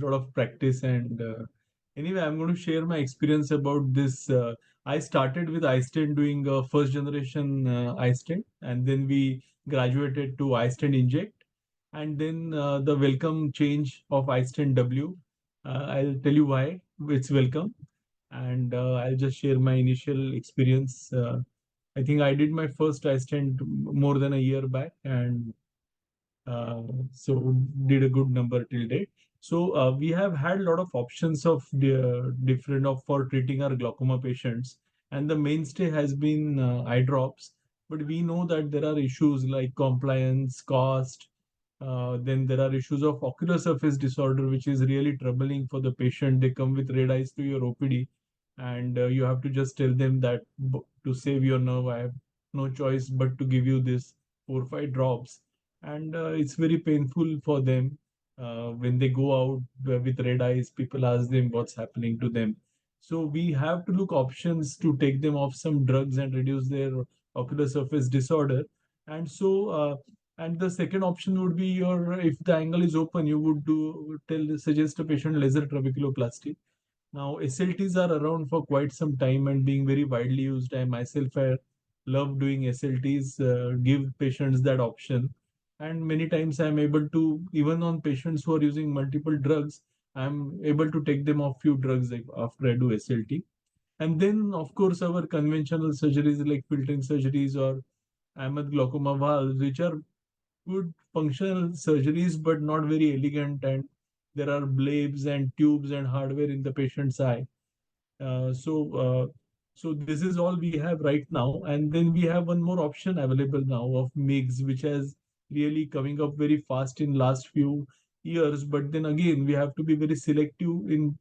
lot of practice and anyway, I'm going to share my experience about this. I started with iStent doing first generation iStent, and then we graduated to iStent Inject, and then the welcome change of iStent W. I'll tell you why it's welcome, and I'll just share my initial experience. I think I did my first iStent more than a year back, and so did a good number till date. So we have had a lot of options of the different of for treating our glaucoma patients, and the mainstay has been eye drops. But we know that there are issues like compliance, cost. Then there are issues of ocular surface disorder, which is really troubling for the patient. They come with red eyes to your OPD, and you have to just tell them that to save your nerve, I have no choice but to give you this 4 or 5 drops, and it's very painful for them when they go out with red eyes. People ask them what's happening to them, so we have to look options to take them off some drugs and reduce their ocular surface disorder. And so and the second option would be your, if the angle is open, you would do tell suggest a patient laser trabeculoplasty. Now, SLTs are around for quite some time and being very widely used. I myself I love doing SLTs, give patients that option. And many times I'm able to, even on patients who are using multiple drugs, I'm able to take them off few drugs like after I do SLT. And then, of course, our conventional surgeries like filtering surgeries or Ahmed glaucoma valves, which are good functional surgeries but not very elegant, and there are blades and tubes and hardware in the patient's eye. So this is all we have right now, and then we have one more option available now of MIGS, which has really coming up very fast in last few years. But then again, we have to be very selective in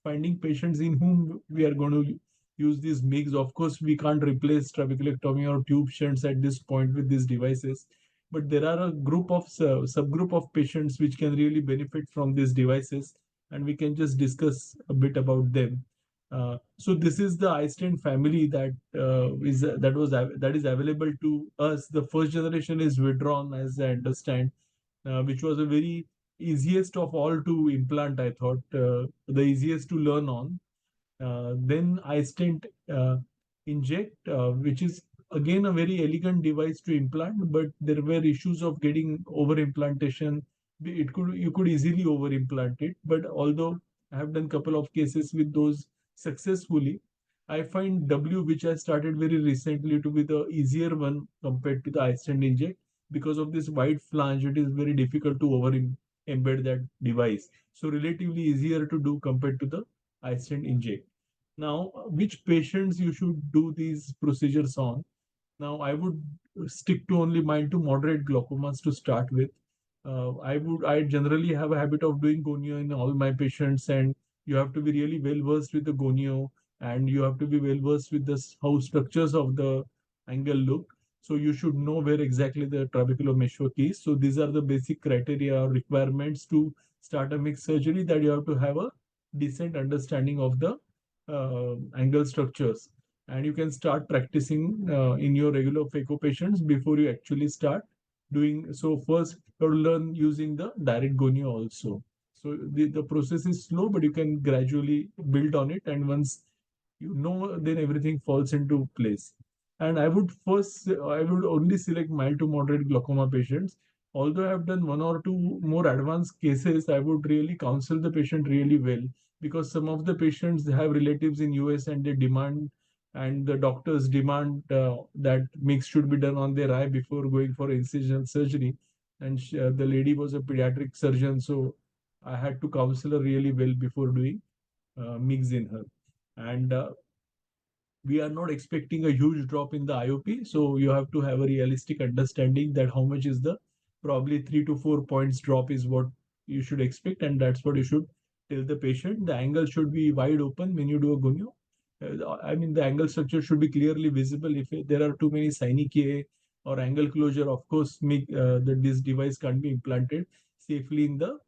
finding patients in whom we are going to use these MIGS. Of course, we can't replace trabeculectomy or tube shunts at this point with these devices, but there are a group of subgroup of patients which can really benefit from these devices, and we can just discuss a bit about them. So this is the iStent family that is available to us. The first generation is withdrawn, as I understand, which was a very easiest of all to implant. I thought the easiest to learn on. Then iStent Inject, which is again a very elegant device to implant, but there were issues of getting over implantation. It could You could easily over implant it, but although I have done couple of cases with those successfully, I find W, which I started very recently, to be the easier one compared to the iStent Inject. Because of this wide flange, it is very difficult to over embed that device. So relatively easier to do compared to the iStent Inject. Now, which patients you should do these procedures on? Now, I would stick to only mild to moderate glaucomas to start with. I generally have a habit of doing gonio in all my patients, and you have to be really well versed with the gonio, and you have to be well versed with the how structures of the angle look. So you should know where exactly the trabecular meshwork is. So these are the basic criteria or requirements to start a mixed surgery, that you have to have a decent understanding of the angle structures, and you can start practicing in your regular phaco patients before you actually start doing. So first you have to learn using the direct gonio also. So the process is slow, but you can gradually build on it, and once you know, then everything falls into place. And I would only select mild to moderate glaucoma patients. Although I have done one or two more advanced cases, I would really counsel the patient really well, because some of the patients have relatives in US and they demand, and the doctors demand that mix should be done on their eye before going for incisional surgery. And the lady was a pediatric surgeon, so I had to counsel her really well before doing mix in her. And we are not expecting a huge drop in the IOP. So you have to have a realistic understanding that how much is the probably 3 to 4 points drop is what you should expect, and that's what you should tell the patient. The angle should be wide open when you do a gonio. I mean, the angle structure should be clearly visible. If there are too many synechiae or angle closure, of course, this device can't be implanted safely in the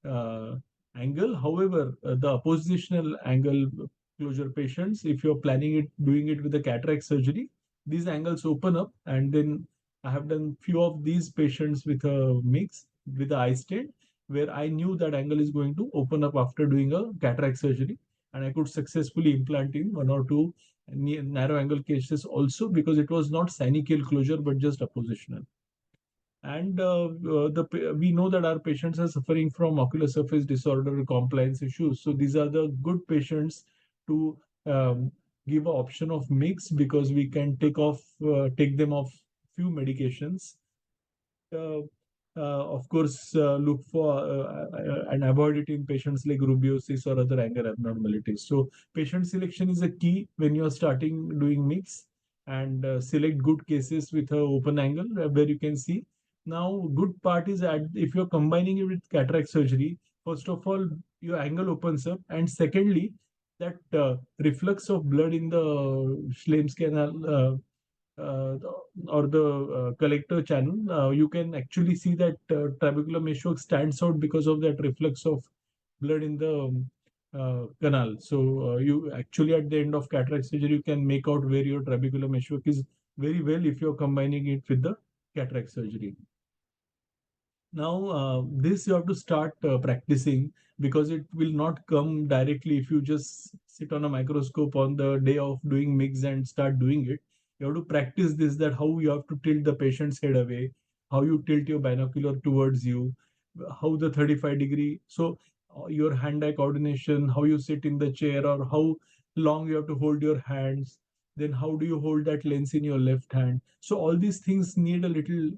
uh, angle. However, the oppositional angle closure patients, if you're planning it, doing it with a cataract surgery, these angles open up. And then I have done few of these patients with a mix with the iStent, where I knew that angle is going to open up after doing a cataract surgery, and I could successfully implant in one or two narrow angle cases also, because it was not synechial closure but just oppositional. And we know that our patients are suffering from ocular surface disorder, compliance issues. So these are the good patients to um, give an option of mix, because we can take them off few medications. uh, of course, look for and avoid it in patients like rubeosis or other angle abnormalities. So patient selection is a key when you're starting doing mix, and select good cases with a open angle where you can see. Now, good part is that if you're combining it with cataract surgery, first of all, your angle opens up, and secondly, that reflux of blood in the Schlemm's canal uh, or the collector channel, you can actually see that trabecular meshwork stands out because of that reflux of blood in the canal. So you actually at the end of cataract surgery, you can make out where your trabecular meshwork is very well if you're combining it with the cataract surgery. Now, this you have to start practicing, because it will not come directly if you just sit on a microscope on the day of doing mix and start doing it. You have to practice this, that how you have to tilt the patient's head away, how you tilt your binocular towards you, how the 35-degree. So your hand-eye coordination, how you sit in the chair, or how long you have to hold your hands. Then how do you hold that lens in your left hand? So all these things need a little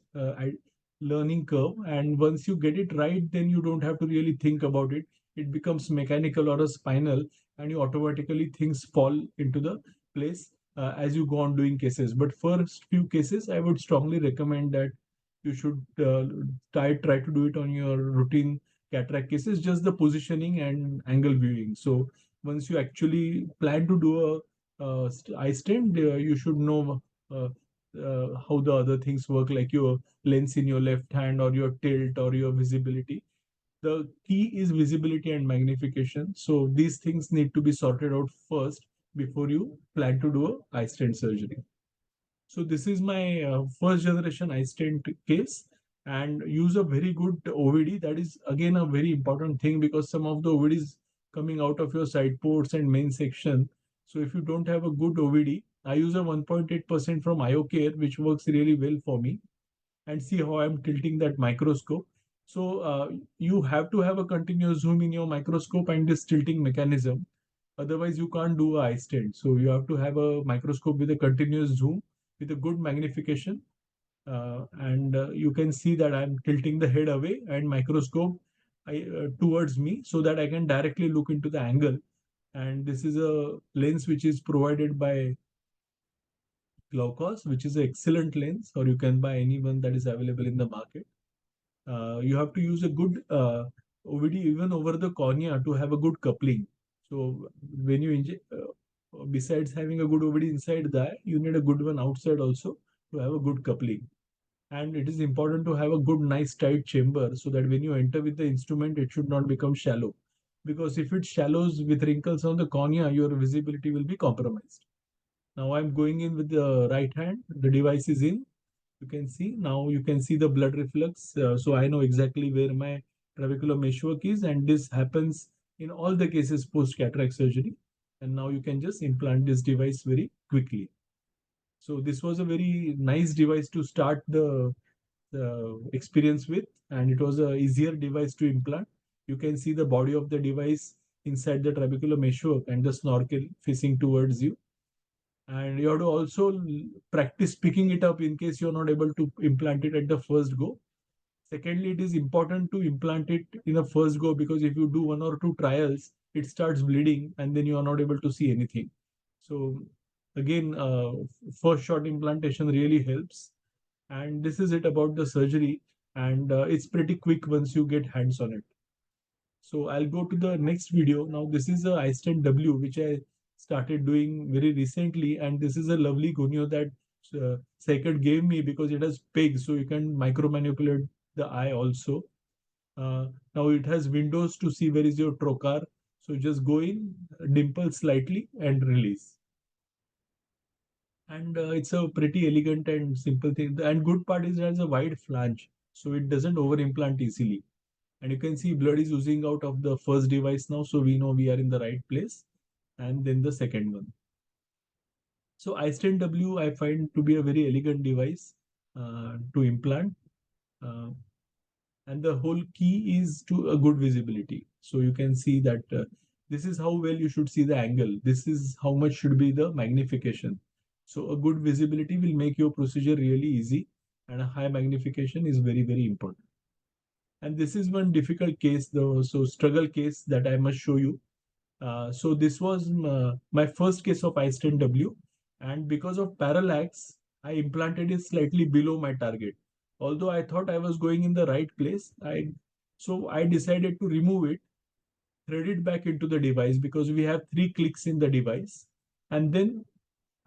learning curve, and once you get it right, then you don't have to really think about it. It becomes mechanical or a spinal, and you automatically things fall into the place as you go on doing cases. But first few cases, I would strongly recommend that you should try to do it on your routine cataract cases, just the positioning and angle viewing. So once you actually plan to do a iStent, you should know how the other things work, like your lens in your left hand, or your tilt, or your visibility. The key is visibility and magnification. So these things need to be sorted out first before you plan to do a eye stent surgery. So this is my first generation iStent case, and use a very good OVD. That is again a very important thing, because some of the OVDs coming out of your side ports and main section. So if you don't have a good OVD, I use a 1.8% from IOCare, which works really well for me. And see how I'm tilting that microscope. So you have to have a continuous zoom in your microscope and this tilting mechanism. Otherwise, you can't do a eye stent. So you have to have a microscope with a continuous zoom with a good magnification. And you can see that I'm tilting the head away and microscope towards me, so that I can directly look into the angle. And this is a lens which is provided by Glaucos, which is an excellent lens, or you can buy any one that is available in the market. You have to use a good OVD even over the cornea to have a good coupling. So when you inject, besides having a good OVD inside the eye, you need a good one outside also to have a good coupling. And it is important to have a good, nice, tight chamber, so that when you enter with the instrument, it should not become shallow. Because if it shallows with wrinkles on the cornea, your visibility will be compromised. Now I'm going in with the right hand. The device is in. You can see now, you can see the blood reflux. So I know exactly where my trabecular meshwork is, and this happens in all the cases post cataract surgery. And now you can just implant this device very quickly. So this was a very nice device to start the experience with, and it was a easier device to implant. You can see the body of the device inside the trabecular meshwork and the snorkel facing towards you. And you have to also practice picking it up in case you're not able to implant it at the first go. Secondly, it is important to implant it in the first go, because if you do one or two trials, it starts bleeding and then you are not able to see anything. So again, first shot implantation really helps. And this is it about the surgery, and it's pretty quick once you get hands on it. So I'll go to the next video. Now this is a iStent W, which I started doing very recently. And this is a lovely gonio that Sacred gave me, because it has pegs, so you can micro manipulate the eye also. Now it has windows to see where is your trocar. So just go in, dimple slightly and release. And it's a pretty elegant and simple thing. And good part is it has a wide flange, so it doesn't over implant easily. And you can see blood is oozing out of the first device now, so we know we are in the right place. And then the second one. So iStent W I find to be a very elegant device to implant. Uh, and the whole key is to a good visibility. So you can see that this is how well you should see the angle. This is how much should be the magnification. So a good visibility will make your procedure really easy, and a high magnification is very, very important. And this is one difficult case, though, so struggle case that I must show you. So this was my first case of iStent W, and because of parallax, I implanted it slightly below my target. Although I thought I was going in the right place, I decided to remove it, thread it back into the device because we have 3 clicks in the device, and then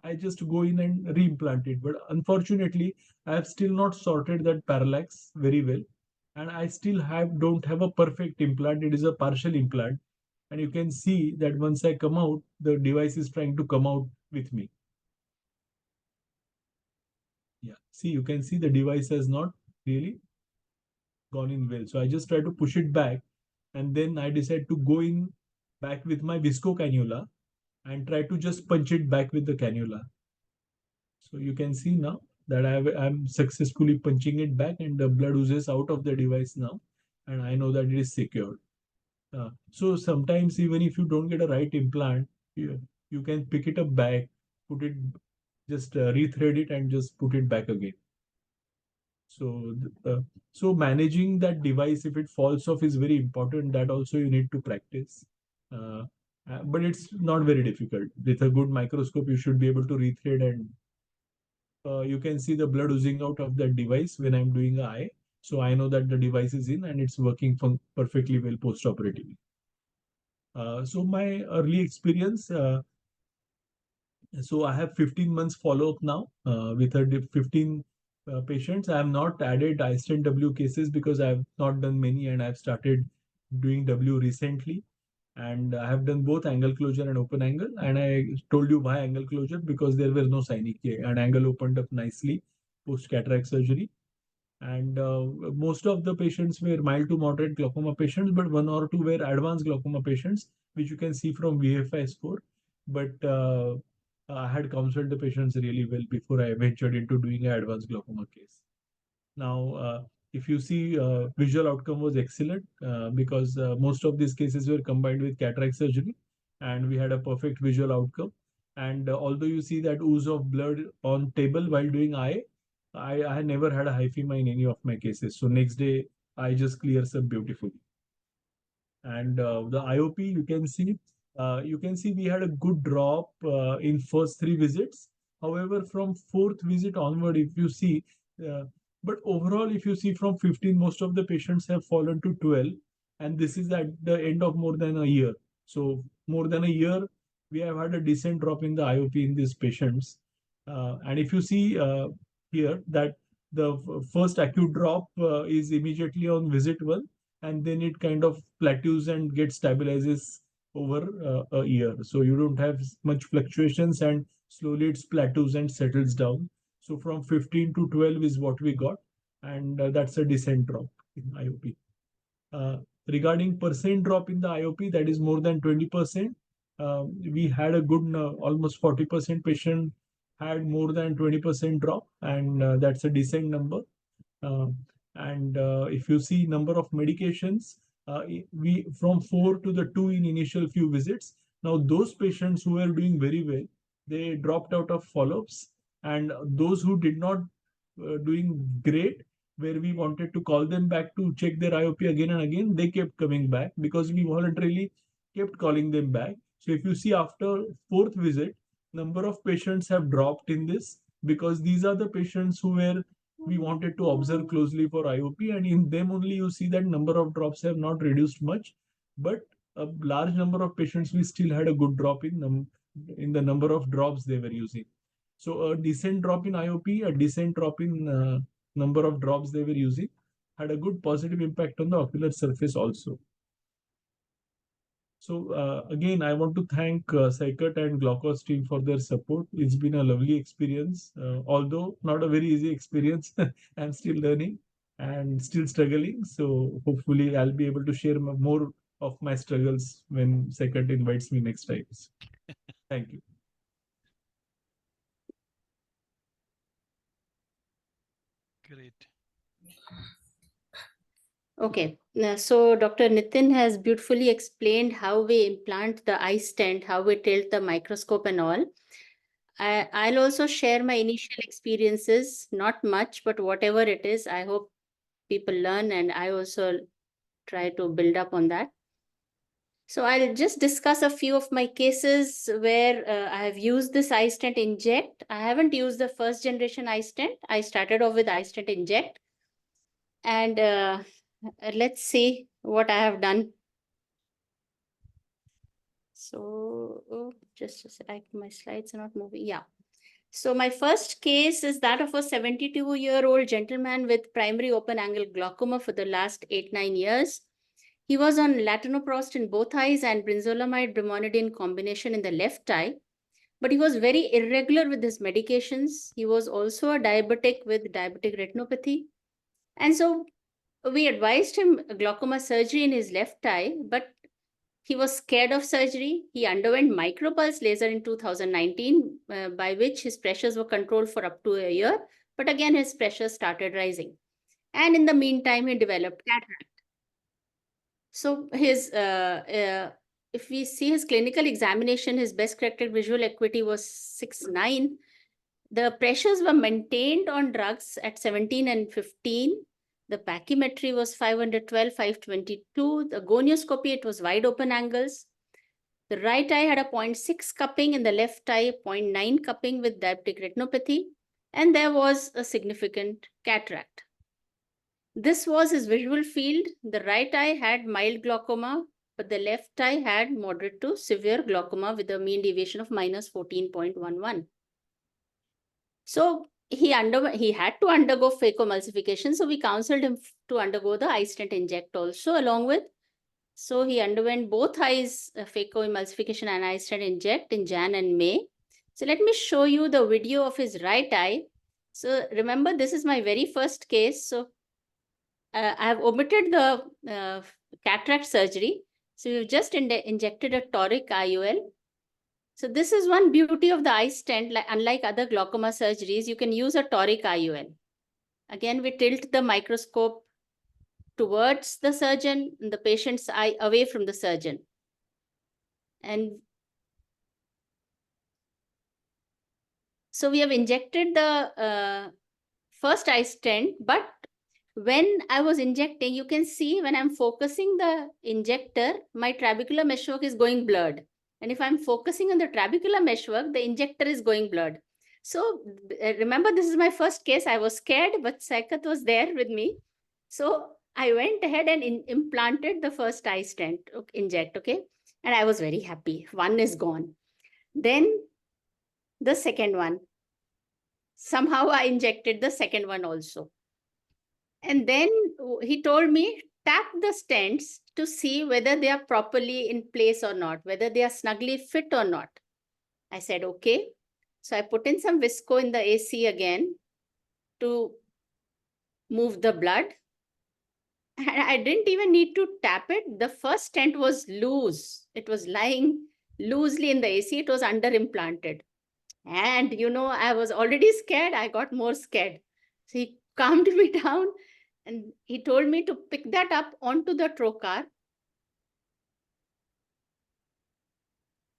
I just go in and reimplant it. But unfortunately, I have still not sorted that parallax very well, and I still don't have a perfect implant. It is a partial implant, and you can see that once I come out, the device is trying to come out with me. Yeah, see, you can see the device has not really gone in well. So I just try to push it back, and then I decide to go in back with my visco cannula and try to just punch it back with the cannula. So you can see now that I'm successfully punching it back, and the blood oozes out of the device now, and I know that it is secured. So sometimes even if you don't get a right implant, you can pick it up back, put it, just rethread it and just put it back again. So, so managing that device if it falls off is very important. That also you need to practice. Uh, but it's not very difficult. With a good microscope, you should be able to rethread, and you can see the blood oozing out of that device when I'm doing a eye. So I know that the device is in and it's working perfectly well post-operatively. So my early experience, so I have 15 months follow-up now with 15 patients. I have not added iStent W cases because I have not done many, and I've started doing W recently. And I have done both angle closure and open angle. And I told you why angle closure, because there was no synechia and angle opened up nicely post cataract surgery. And most of the patients were mild to moderate glaucoma patients, but one or two were advanced glaucoma patients, which you can see from VFI score. But I had counseled the patients really well before I ventured into doing an advanced glaucoma case. Now, if you see, visual outcome was excellent because most of these cases were combined with cataract surgery, and we had a perfect visual outcome. And although you see that ooze of blood on table while doing eye, I never had a hyphema in any of my cases. So next day, I just clears up beautifully. And the IOP, you can see we had a good drop in first 3 visits. However, from fourth visit onward, if you see, uh, but overall, if you see from 15, most of the patients have fallen to 12, and this is at the end of more than a year. So more than a year, we have had a decent drop in the IOP in these patients. And if you see here that the first acute drop is immediately on visit 1, and then it kind of plateaus and gets stabilizes over a year. So you don't have much fluctuations, and slowly it plateaus and settles down. So from 15 to 12 is what we got, and that's a decent drop in IOP. Uh, Regarding percent drop in the IOP, that is more than 20%. We had a good, almost 40% patient had more than 20% drop, and that's a decent number. Uh, and if you see number of medications, we from 4 to the 2 in initial few visits. Now those patients who were doing very well, they dropped out of follow-ups, and those who did not doing great, where we wanted to call them back to check their IOP again and again, they kept coming back because we voluntarily kept calling them back. So if you see after fourth visit, number of patients have dropped in this, because these are the patients who were we wanted to observe closely for IOP, and in them only you see that number of drops have not reduced much, but a large number of patients we still had a good drop in the number of drops they were using. So a decent drop in IOP, a decent drop in number of drops they were using, had a good positive impact on the ocular surface also. So again, I want to thank Saikat and Glaucos team for their support. It's been a lovely experience, although not a very easy experience. I'm still learning. and still struggling. So hopefully I'll be able to share more of my struggles when Second invites me next time. Thank you. Great. Okay, so Dr. Nitin has beautifully explained how we implant the iStent, how we tilt the microscope and all. I'll also share my initial experiences, not much, but whatever it is, I hope people learn, and I also try to build up on that. So I'll just discuss a few of my cases where I have used this iStent Inject. I haven't used the first generation iStent. I started off with iStent Inject. And let's see what I have done. So just a sec, my slides are not moving. Yeah. So my first case is that of a 72-year-old gentleman with primary open angle glaucoma for the last 8-9 years. He was on latanoprost in both eyes and brinzolamide brimonidine combination in the left eye, but he was very irregular with his medications. He was also a diabetic with diabetic retinopathy. And so we advised him glaucoma surgery in his left eye, but he was scared of surgery. He underwent micropulse laser in 2019, by which his pressures were controlled for up to a year. But again, his pressures started rising. And in the meantime, he developed cataract. So if we see his clinical examination, his best corrected visual acuity was 6.9. The pressures were maintained on drugs at 17 and 15. The pachymetry was 512, 522. The gonioscopy, it was wide open angles. The right eye had a 0.6 cupping and the left eye 0.9 cupping with diabetic retinopathy. And there was a significant cataract. This was his visual field. The right eye had mild glaucoma, but the left eye had moderate to severe glaucoma with a mean deviation of minus 14.11. So he had to undergo phacoemulsification. So we counseled him to undergo the iStent Inject also along with. So he underwent both eyes phacoemulsification and iStent Inject in Jan and May. So let me show you the video of his right eye. So remember, this is my very first case. So I have omitted the cataract surgery. So we've just injected a toric IOL. So this is one beauty of the iStent. Unlike other glaucoma surgeries, you can use a toric IOL. Again, we tilt the microscope towards the surgeon and the patient's eye away from the surgeon. And so we have injected the first iStent, but when I was injecting, you can see when I'm focusing the injector, my trabecular meshwork is going blurred. And if I'm focusing on the trabecular meshwork, the injector is going blurred. So remember, this is my first case. I was scared, but Saikat was there with me. So I went ahead and implanted the first iStent Inject, okay? And I was very happy. One is gone. Then the second one. Somehow I injected the second one also. And then he told me, tap the stents to see whether they are properly in place or not, whether they are snugly fit or not. I said, okay. So I put in some visco in the AC again to move the blood. And I didn't even need to tap it. The first stent was loose. It was lying loosely in the AC. It was under implanted. And, you know, I was already scared. I got more scared. So he calmed me down and he told me to pick that up onto the trocar.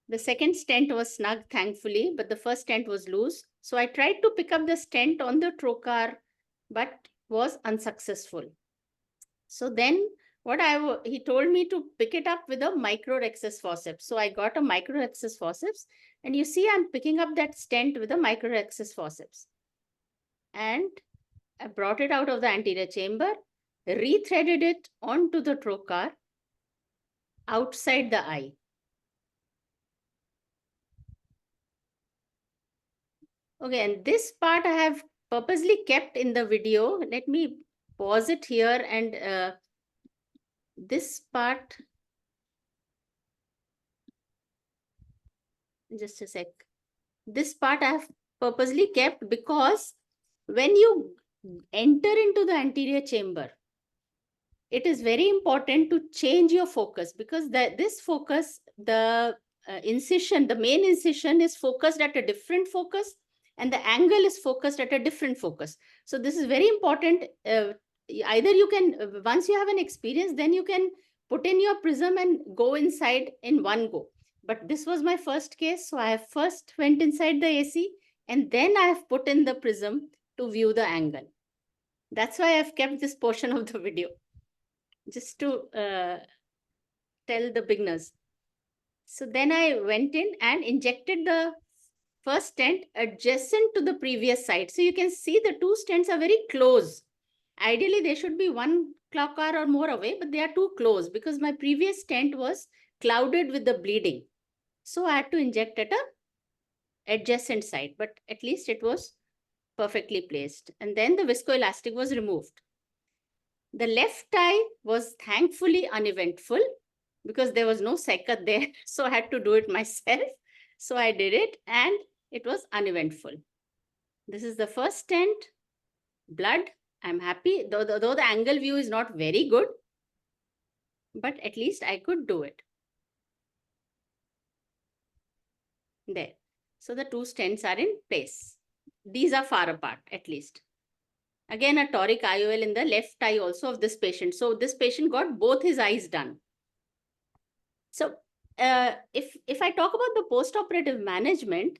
The second stent was snug, thankfully, but the first stent was loose. So I tried to pick up the stent on the trocar, but was unsuccessful. So then he told me to pick it up with a microrhexis forceps. So I got a microrhexis forceps, and you see I'm picking up that stent with a microrhexis forceps. And I brought it out of the anterior chamber, rethreaded it onto the trocar outside the eye. Okay, and this part I have purposely kept in the video. Let me pause it here, and this part, just a sec. This part I have purposely kept because when you enter into the anterior chamber, it is very important to change your focus, because this focus, the incision, the main incision is focused at a different focus, and the angle is focused at a different focus. So this is very important. Either you can, once you have an experience, then you can put in your prism and go inside in one go. But this was my first case. So I first went inside the AC, and then I have put in the prism to view the angle. That's why I've kept this portion of the video, just to tell the beginners. So then I went in and injected the first stent adjacent to the previous site. So you can see the two stents are very close. Ideally, they should be 1 clock hour or more away, but they are too close because my previous stent was clouded with the bleeding. So I had to inject at a adjacent site, but at least it was perfectly placed. And then the viscoelastic was removed. The left eye was thankfully uneventful because there was no second there. So I had to do it myself. So I did it and it was uneventful. This is the first stent, blood. I'm happy, though the angle view is not very good, but at least I could do it. There. So the two stents are in place. These are far apart, at least. Again, a toric IOL in the left eye also of this patient. So this patient got both his eyes done. So if I talk about the post-operative management,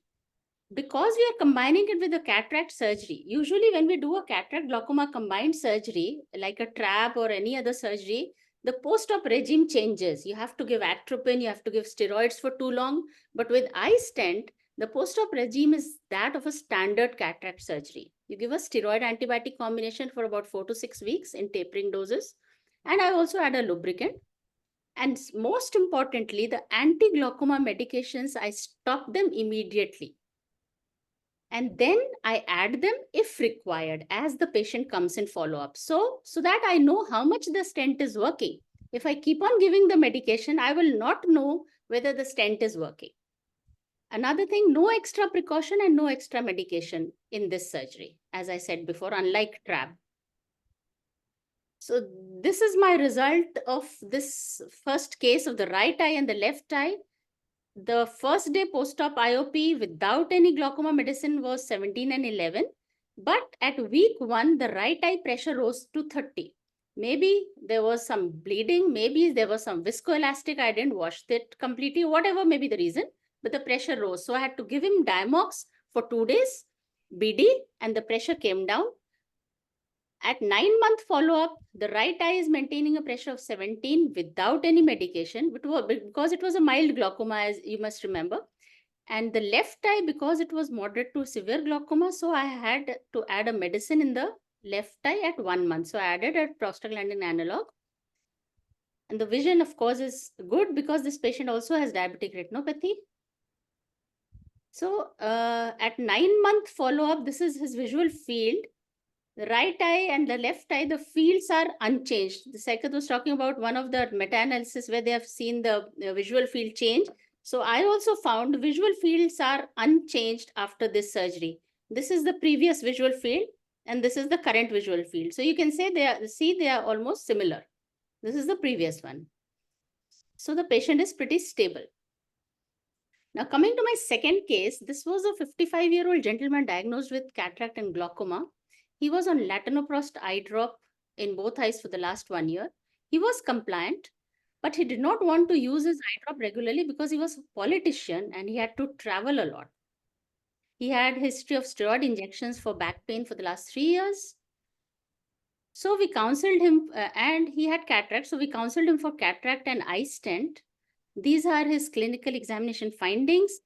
because we are combining it with the cataract surgery, usually when we do a cataract glaucoma combined surgery, like a trab or any other surgery, the post-op regime changes. You have to give atropine, you have to give steroids for too long. But with iStent, the post-op regime is that of a standard cataract surgery. You give a steroid antibiotic combination for about 4 to 6 weeks in tapering doses. And I also add a lubricant. And most importantly, the anti-glaucoma medications, I stop them immediately. And then I add them if required as the patient comes in follow-up. So that I know how much the stent is working. If I keep on giving the medication, I will not know whether the stent is working. Another thing, no extra precaution and no extra medication in this surgery, as I said before, unlike TRAB. So this is my result of this first case of the right eye and the left eye. The first day post-op IOP without any glaucoma medicine was 17 and 11. But at week 1, the right eye pressure rose to 30. Maybe there was some bleeding. Maybe there was some viscoelastic. I didn't wash it completely, whatever may be the reason. But the pressure rose. So I had to give him Diamox for 2 days, BD, and the pressure came down. At 9-month follow-up, the right eye is maintaining a pressure of 17 without any medication, because it was a mild glaucoma, as you must remember. And the left eye, because it was moderate to severe glaucoma, so I had to add a medicine in the left eye at 1 month. So I added a prostaglandin analog. And the vision, of course, is good because this patient also has diabetic retinopathy. So at 9-month follow-up, this is his visual field. The right eye and the left eye, the fields are unchanged. The Saikat was talking about one of the meta-analysis where they have seen the visual field change. So I also found visual fields are unchanged after this surgery. This is the previous visual field and this is the current visual field. So you can say they are almost similar. This is the previous one. So the patient is pretty stable. Now coming to my second case, this was a 55-year-old gentleman diagnosed with cataract and glaucoma. He was on latanoprost eye drop in both eyes for the last 1 year. He was compliant, but he did not want to use his eye drop regularly because he was a politician and he had to travel a lot. He had history of steroid injections for back pain for the last 3 years. So we counseled him and he had cataract. So we counseled him for cataract and iStent. These are his clinical examination findings.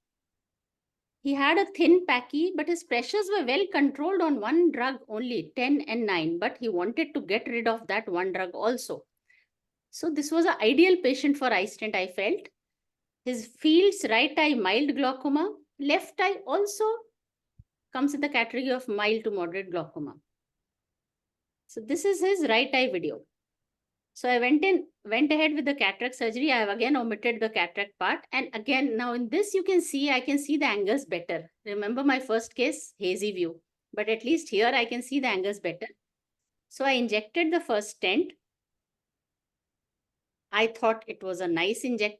He had a thin pachy, but his pressures were well controlled on one drug only, 10 and 9. But he wanted to get rid of that one drug also. So this was an ideal patient for iStent, I felt. His fields, right eye, mild glaucoma. Left eye also comes in the category of mild to moderate glaucoma. So this is his right eye video. So I went ahead with the cataract surgery. I have again omitted the cataract part. And again, now in this, I can see the angles better. Remember my first case, hazy view. but at least here I can see the angles better. So I injected the first stent. I thought it was a nice inject.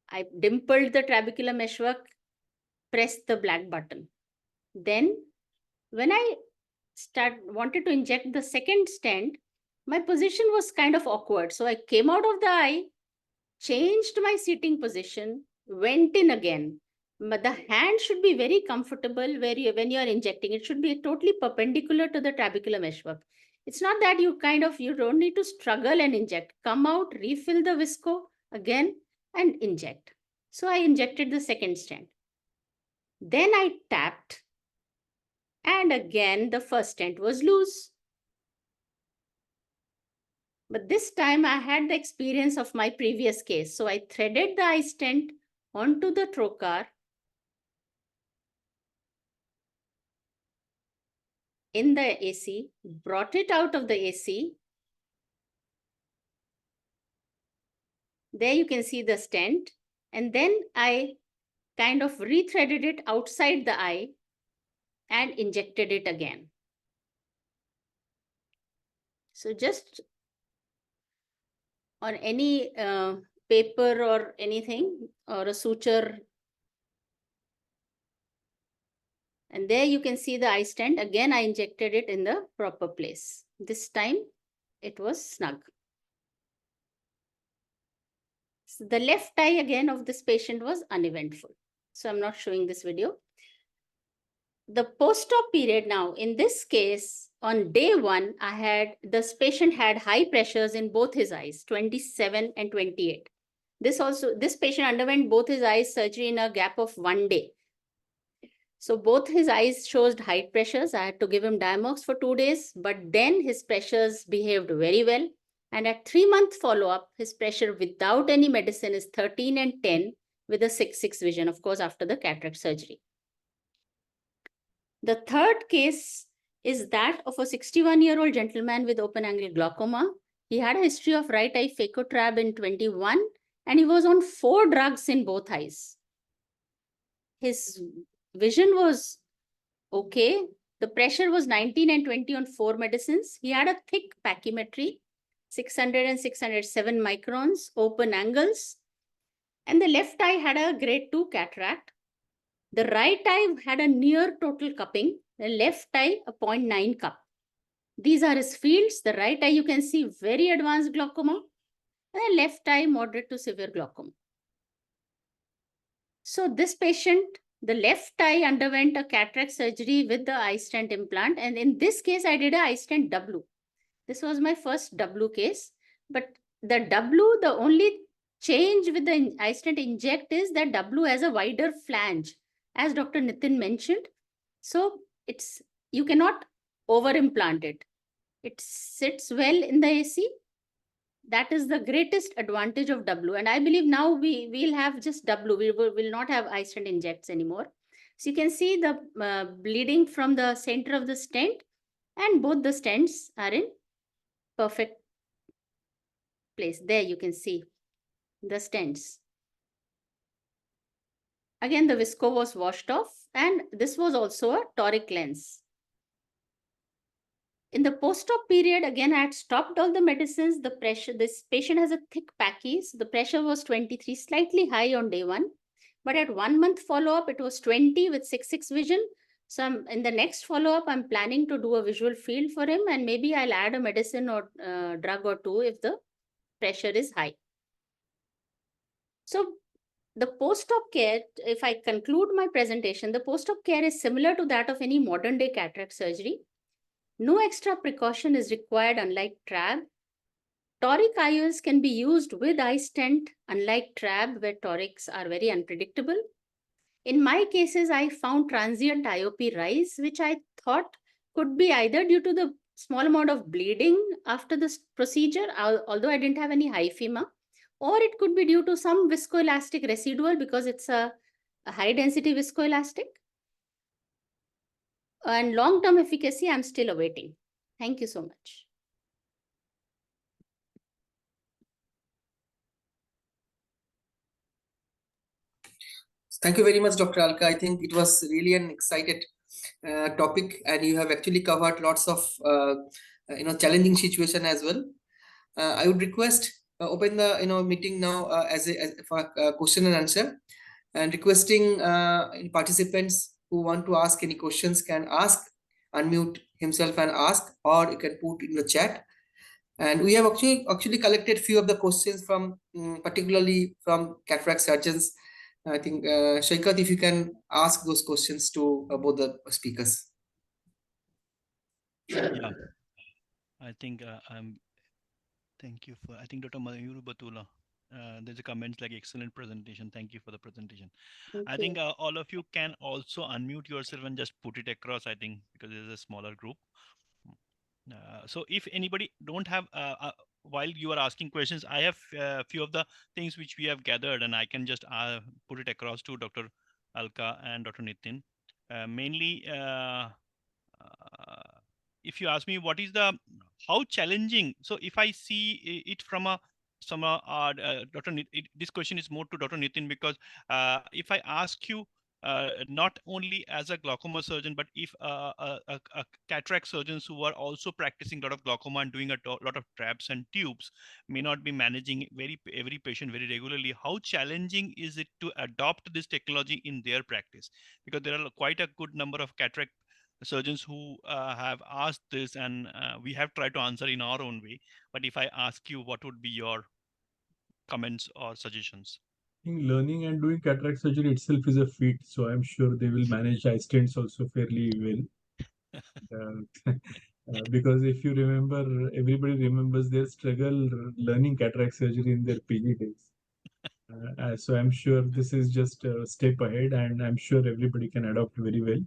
I dimpled the trabecular meshwork, pressed the black button. Then when I wanted to inject the second stent, my position was kind of awkward. So I came out of the eye, changed my seating position, went in again. But the hand should be very comfortable when you are injecting. It should be totally perpendicular to the trabecular meshwork. It's not that you don't need to struggle and inject. Come out, refill the visco again and inject. So I injected the second stent. Then I tapped, and again the first stent was loose. But this time I had the experience of my previous case. So I threaded the iStent onto the trocar in the AC, brought it out of the AC. There you can see the stent. And then I kind of rethreaded it outside the eye and injected it again. So just on any paper or anything, or a suture. And there you can see the iStent. Again, I injected it in the proper place. This time it was snug. So the left eye again of this patient was uneventful. So I'm not showing this video. The post-op period now, in this case, on day 1, this patient had high pressures in both his eyes, 27 and 28. This patient underwent both his eyes surgery in a gap of 1 day. So both his eyes showed high pressures. I had to give him Diamox for 2 days, but then his pressures behaved very well. And at 3-month follow-up, his pressure without any medicine is 13 and 10 with a 6/6 vision, of course, after the cataract surgery. The third case is that of a 61-year-old gentleman with open angle glaucoma. He had a history of right eye phacotrab in 21, and he was on 4 drugs in both eyes. His vision was okay. The pressure was 19 and 20 on 4 medicines. He had a thick pachymetry, 600 and 607 microns, open angles. And the left eye had a grade 2 cataract. The right eye had a near total cupping. The left eye, a 0.9 cup. These are his fields. The right eye, you can see very advanced glaucoma. And the left eye, moderate to severe glaucoma. So this patient, the left eye underwent a cataract surgery with the iStent implant. And in this case, I did a iStent W. This was my first W case. But the W, the only change with the iStent inject is that W has a wider flange, as Dr. Nitin mentioned. So you cannot over implant it. It sits well in the AC. That is the greatest advantage of W. And I believe now we'll have just W. We will not have iStent injects anymore. So you can see the bleeding from the center of the stent, and both the stents are in perfect place. There you can see the stents. Again, the visco was washed off, and this was also a toric lens. In the post-op period, again, I had stopped all the medicines. The pressure, this patient has a thick pachy. So the pressure was 23, slightly high on day 1. But at 1 month follow-up, it was 20 with 6/6 vision. So in the next follow-up, I'm planning to do a visual field for him, and maybe I'll add a medicine or drug or 2 if the pressure is high. So the post-op care, if I conclude my presentation, the post-op care is similar to that of any modern day cataract surgery. No extra precaution is required, unlike TRAB. Toric IOLs can be used with iStent, unlike TRAB, where torics are very unpredictable. In my cases, I found transient IOP rise, which I thought could be either due to the small amount of bleeding after this procedure, although I didn't have any hyphema, or it could be due to some viscoelastic residual because it's a high-density viscoelastic. And long-term efficacy, I'm still awaiting. Thank you so much. Thank you very much, Dr. Alka. I think it was really an excited topic, and you have actually covered lots of challenging situation as well. I would request open the meeting now as for question and answer, and requesting participants who want to ask any questions can ask, unmute himself and ask, or you can put in the chat. And we have actually collected few of the questions from particularly from cataract surgeons. I think Shaikat, if you can ask those questions to both the speakers. Yeah, I think thank you for, I think Dr. Mayur Batula, there's a comment like excellent presentation. Thank you for the presentation. Thank I you. think all of you can also unmute yourself and just put it across, I think, because there's a smaller group. So if anybody don't have, while you are asking questions, I have a few of the things which we have gathered, and I can just put it across to Dr. Alka and Dr. Nitin. Mainly, if you ask me what is the, how challenging, so if I see it from a Dr. This question is more to Dr. Nitin, because if I ask you, not only as a glaucoma surgeon, but if a cataract surgeons who are also practicing a lot of glaucoma and doing a lot of traps and tubes may not be managing every patient very regularly, how challenging is it to adopt this technology in their practice? Because there are quite a good number of cataract surgeons who have asked this, and we have tried to answer in our own way. But if I ask you, what would be your comments or suggestions? I think learning and doing cataract surgery itself is a feat, so I'm sure they will manage iStents also fairly well. Because if you remember, everybody remembers their struggle learning cataract surgery in their PG days. So I'm sure this is just a step ahead, and I'm sure everybody can adopt very well.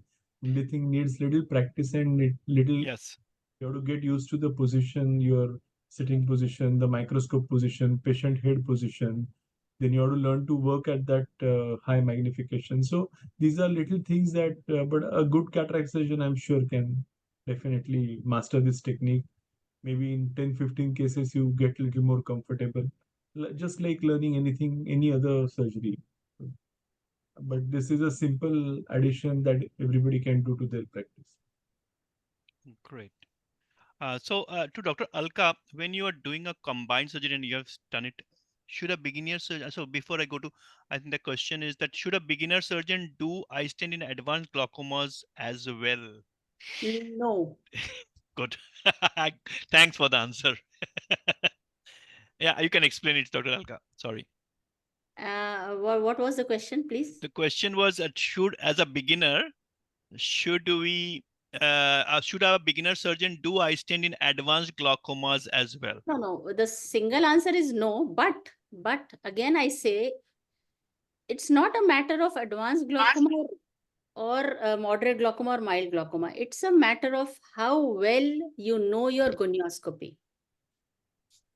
Only thing needs little practice and little, Yes. you have to get used to the position, your sitting position, the microscope position, patient head position. Then you have to learn to work at that high magnification. So these are little things that, but a good cataract surgeon, I'm sure, can definitely master this technique. Maybe in 10-15 cases, you get a little more comfortable, just like learning anything, any other surgery. But this is a simple addition that everybody can do to their practice. Great. To Dr. Alka, when you are doing a combined surgery and you have done it, should a beginner surgeon, so before I go to, I think the question is that should a beginner surgeon do iStent in advanced glaucomas as well? No. Good. Thanks for the answer. Yeah, you can explain it, Dr. Alka. Sorry. What was the question, please? The question was that as a beginner, should a beginner surgeon do iStent in advanced glaucomas as well? No. The single answer is no. But again, I say it's not a matter of advanced glaucoma or moderate glaucoma or mild glaucoma. It's a matter of how well you know your gonioscopy.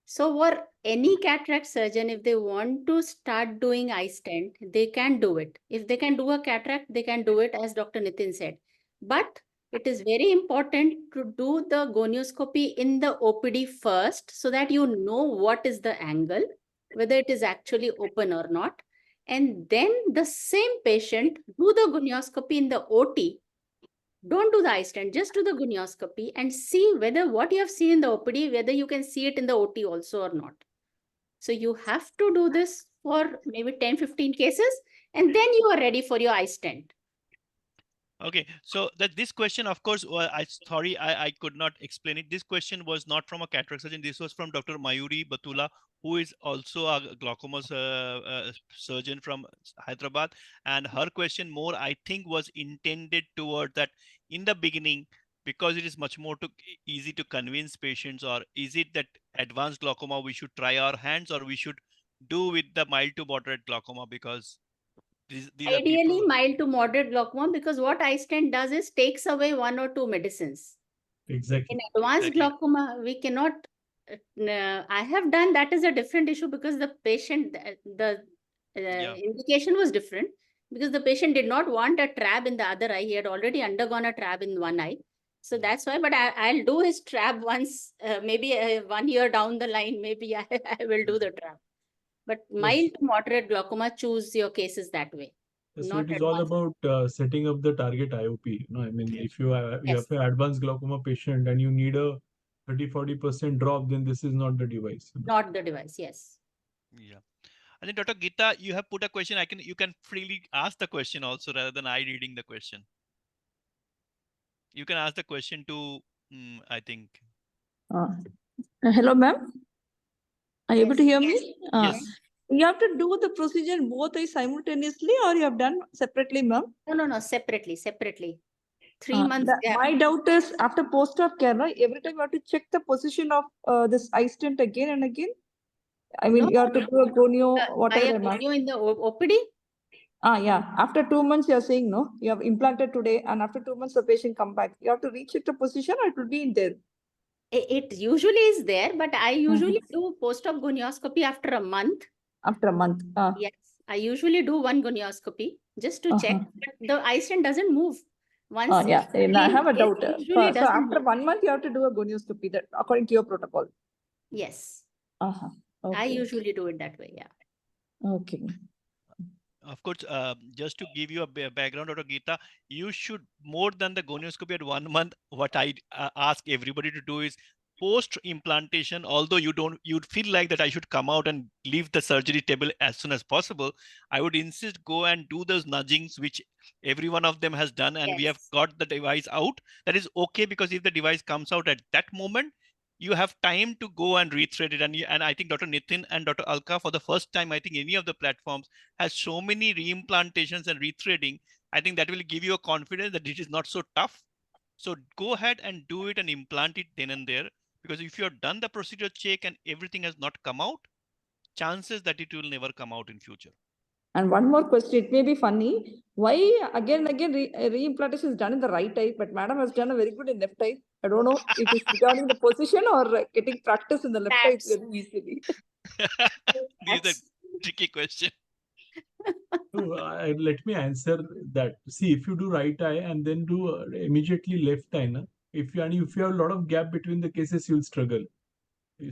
So for any cataract surgeon, if they want to start doing iStent, they can do it. If they can do a cataract, they can do it, as Dr. Nitin said. But it is very important to do the gonioscopy in the OPD first, so that you know what is the angle, whether it is actually open or not. And then the same patient do the gonioscopy in the OT. Don't do the iStent, just do the gonioscopy and see whether what you have seen in the OPD, whether you can see it in the OT also or not. So you have to do this for maybe 10-15 cases, and then you are ready for your iStent. Okay, so this question, of course, I could not explain it. This question was not from a cataract surgeon. This was from Dr. Mayuri Batula, who is also a glaucoma surgeon from Hyderabad. And her question more, I think, was intended toward that in the beginning, because it is much more easy to convince patients, or is it that advanced glaucoma we should try our hands, or we should do with the mild to moderate glaucoma, because these are people. Ideally, mild to moderate glaucoma, because what iStent does is takes away 1 or 2 medicines. Exactly. In advanced glaucoma, we cannot. I have done, that is a different issue, because the patient, the indication was different, because the patient did not want a trab in the other eye. He had already undergone a trab in one eye. So that's why, but I'll do his trab once, maybe 1 year down the line, maybe I will do the trab. But mild to moderate glaucoma, choose your cases that way. So not it is all advanced. about setting up the target IOP. I mean, Yes. if you have Yes. an advanced glaucoma patient and you need a 30-40% drop, then this is not the device. Not the device. Yes. Yeah. And then Dr. Gita, you have put a question. You can freely ask the question also rather than I reading the question. You can ask the question to, I think. Hello, ma'am. Are you able to hear me? Yes. You have to do the procedure in both eyes simultaneously, or you have done separately, ma'am? No. Separately. 3 months gap. My doubt is after post-op care, right, every time you have to check the position of this iStent again and again. I mean, No, you have to do a gonio, By whatever. a gonio in the OPD? Yeah. After 2 months, you're saying no. You have implanted today, and after 2 months, the patient come back. You have to recheck the position, or it will be in there. It usually is there, but I usually do post-op gonioscopy after a month. After a month. Yes, I usually do one gonioscopy just to check. But the iStent doesn't move. Once Yeah. And I have a it doubt. usually So doesn't after move. 1 month, you have to do a gonioscopy that according to your protocol. Yes. Okay. I usually do it that way. Yeah. Okay. Of course, just to give you a background, Dr. Gita, you should, more than the gonioscopy at 1 month, what I ask everybody to do is post implantation, although you'd feel like that I should come out and leave the surgery table as soon as possible, I would insist go and do those nudgings, which every one of them has done, and we have got the device out. That is okay, because if the device comes out at that moment, you have time to go and rethread it. And I think Dr. Nitin and Dr. Alka, for the first time, I think any of the platforms has so many reimplantations and rethreading. I think that will give you a confidence that it is not so tough. So go ahead and do it and implant it then and there. Because if you have done the procedure check and everything has not come out, chances that it will never come out in future. And one more question, it may be funny. Why again reimplantation is done in the right eye, but madam has done a very good in left eye? I don't know if it's regarding the position or getting practice in the left eye very easily. This is a tricky question. So let me answer that. See, if you do right eye and then do immediately left eye, if you have a lot of gap between the cases, you'll struggle.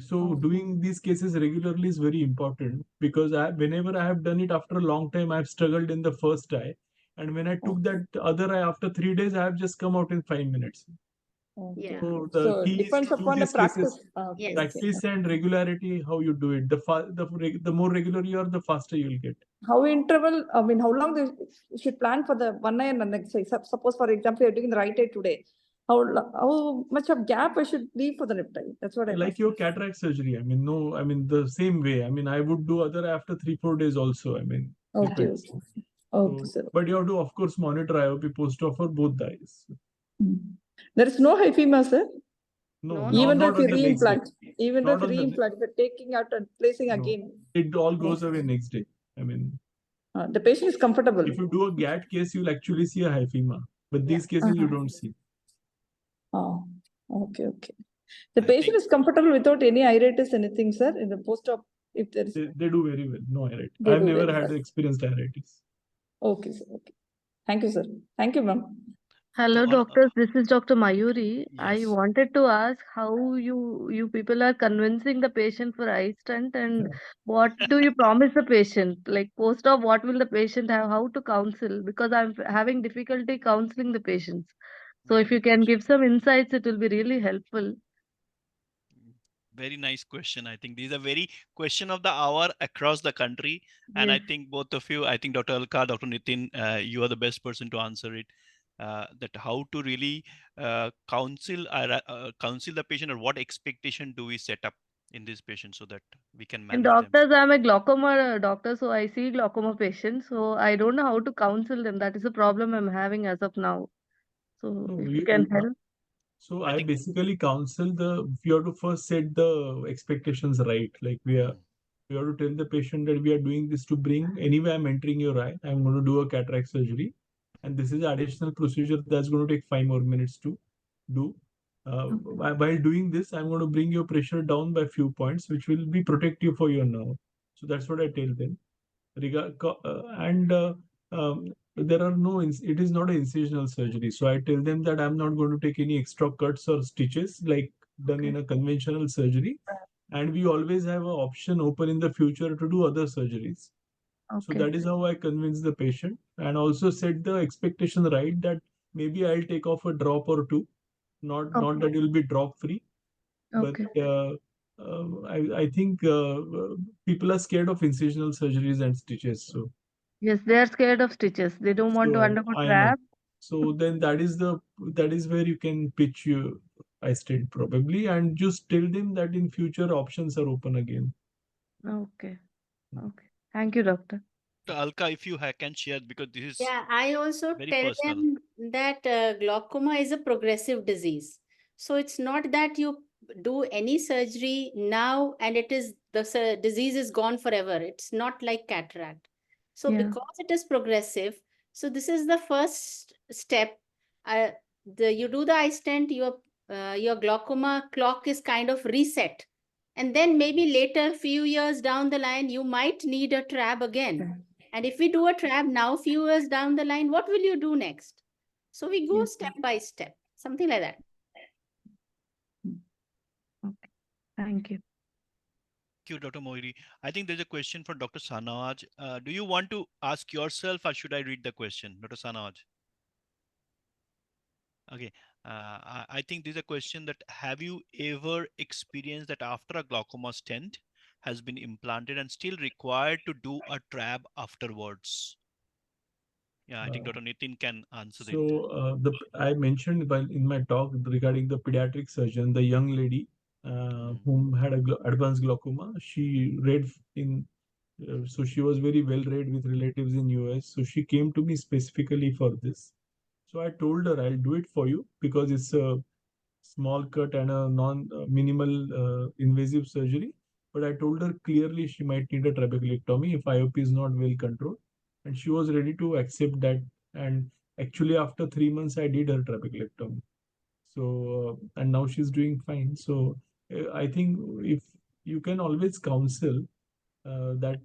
So doing these cases regularly is very important, because whenever I have done it after a long time, I've struggled in the first eye. And when I took that other eye after 3 days, I have just come out in 5 minutes. Yeah. So the key is depends to do upon the these cases, practice. Yes. practice and regularity, how you do it. The more regular you are, the faster you'll get. How interval, I mean, how long they should plan for the one eye and the next eye? Suppose, for example, you're doing the right eye today. How much of gap I should leave for the left eye? That's what I Like your cataract surgery. I mean, the same way. I mean, I would do other after 3-4 days also. I mean, depends. Okay, sir. But you have to, of course, monitor IOP post-op for both the eyes. There is no hyphema, sir. No, Even though not if you on the next day. reimplant, even though if Not you on the reimplant, but taking out and placing No. again, It all goes away next day. I mean, the patient is comfortable. if you do a GAT case, you'll actually see a hyphema. But these cases you don't see. Oh, okay. The I patient think- is comfortable without any iritis, anything, sir, in the post-op, if there is. They do very well. No iritis. They I've do never very had well. experienced iritis. Okay, sir. Okay. Thank you, sir. Thank you, ma'am. Hello, So doctors. This is Dr. Mayuri. I Yes. wanted to ask how you people are convincing the patient for iStent, and what do you promise the patient? Like post-op, what will the patient have? How to counsel? Because I'm having difficulty counseling the patients. So if you can give some insights, it will be really helpful. Very nice question. I think these are very question of the hour across the country. And I Yes. think both of you, I think Dr. Alka, Dr. Nitin, you are the best person to answer it. That how to really counsel the patient, or what expectation do we set up in this patient so that we can And manage them. doctors, I'm a glaucoma doctor, so I see glaucoma patients. So I don't know how to counsel them. That is a problem I'm having as of now. So No, if you can help. So I I think- basically counsel you have to first set the expectations right. Like we have to tell the patient that we are doing this to bring, anyway, I'm entering your eye. I'm going to do a cataract surgery. And this is an additional procedure that's going to take 5 more minutes to do. While doing this, I'm going to bring your pressure down by a few points, which will be protective for your nerve. So that's what I tell them. There are it is not an incisional surgery. So I tell them that I'm not going to take any extra cuts or stitches like done in a conventional surgery. And we always have an option open in the future to do other surgeries. So Okay. that is how I convince the patient, and also set the expectation right that maybe I'll take off a drop or two, not Okay. that it will be drop free, but Okay. I think people are scared of incisional surgeries and stitches. Yes, they are scared of stitches. They don't want to So undergo I know. trap. So then that is where you can pitch your iStent probably, and just tell them that in future options are open again. Okay. Okay. Thank you, doctor. Alka, if you can share, because this is Yeah, I also very tell personal. them that glaucoma is a progressive disease. So it's not that you do any surgery now and it is disease is gone forever. It's not like cataract. So Yeah. because it is progressive, so this is the first step. Uh, you do the iStent, your glaucoma clock is kind of reset, and then maybe later, few years down the line, you might need a trab again. And if we do a trap now, few years down the line, what will you do next? So we go Yes. step by step, something like that. Okay. Thank you. Thank you, Dr. Moiri. I think there's a question for Dr. Sanaj. Do you want to ask yourself, or should I read the question, Dr. Sanaj? Okay. I think there's a question that have you ever experienced that after a glaucoma stent has been implanted and still required to do a trab afterwards? Yeah, I think Uh, Dr. Nitin can answer it. So I mentioned in my talk regarding the pediatric surgeon, the young lady whom had a advanced glaucoma. She read in so she was very well read with relatives in US. So she came to me specifically for this. So I told her I'll do it for you because it's a small cut and a non minimal invasive surgery. But I told her clearly she might need a trabeculectomy if IOP is not well controlled, and she was ready to accept that. And actually, after 3 months, I did her trabeculectomy. So and now she's doing fine. So I think if you can always counsel that.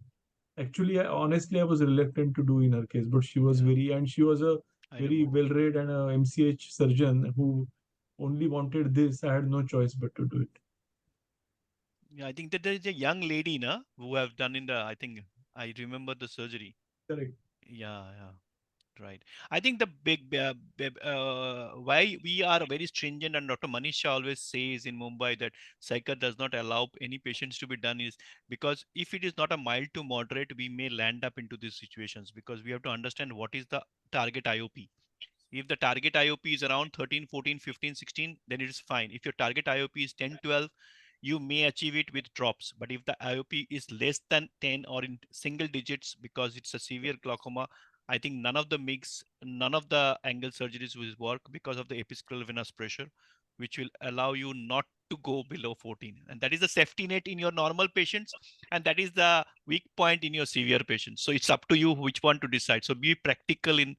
Actually, honestly, I was reluctant to do in her case, but she was Yeah, and she was a I know. very well-read and a MCH surgeon who only wanted this. I had no choice but to do it. Yeah, I think that there is a young lady, na, who have done in the, I think I remember the surgery. Correct. Yeah, yeah. Right. I think the why we are very stringent, and Dr. Manisha always says in Mumbai that Psycha does not allow any patients to be done is because if it is not a mild to moderate, we may land up into these situations because we have to understand what is the target IOP. If the target IOP is around 13, 14, 15, 16, then it is fine. If your target IOP is 10, 12, you may achieve it with drops. But if the IOP is less than 10 or in single digits because it's a severe glaucoma, I think none of the MIGs, none of the angle surgeries will work because of the episcleral venous pressure, which will allow you not to go below 14. And that is the safety net in your normal patients. And that is the weak point in your severe patients. So it's up to you which one to decide. So be practical in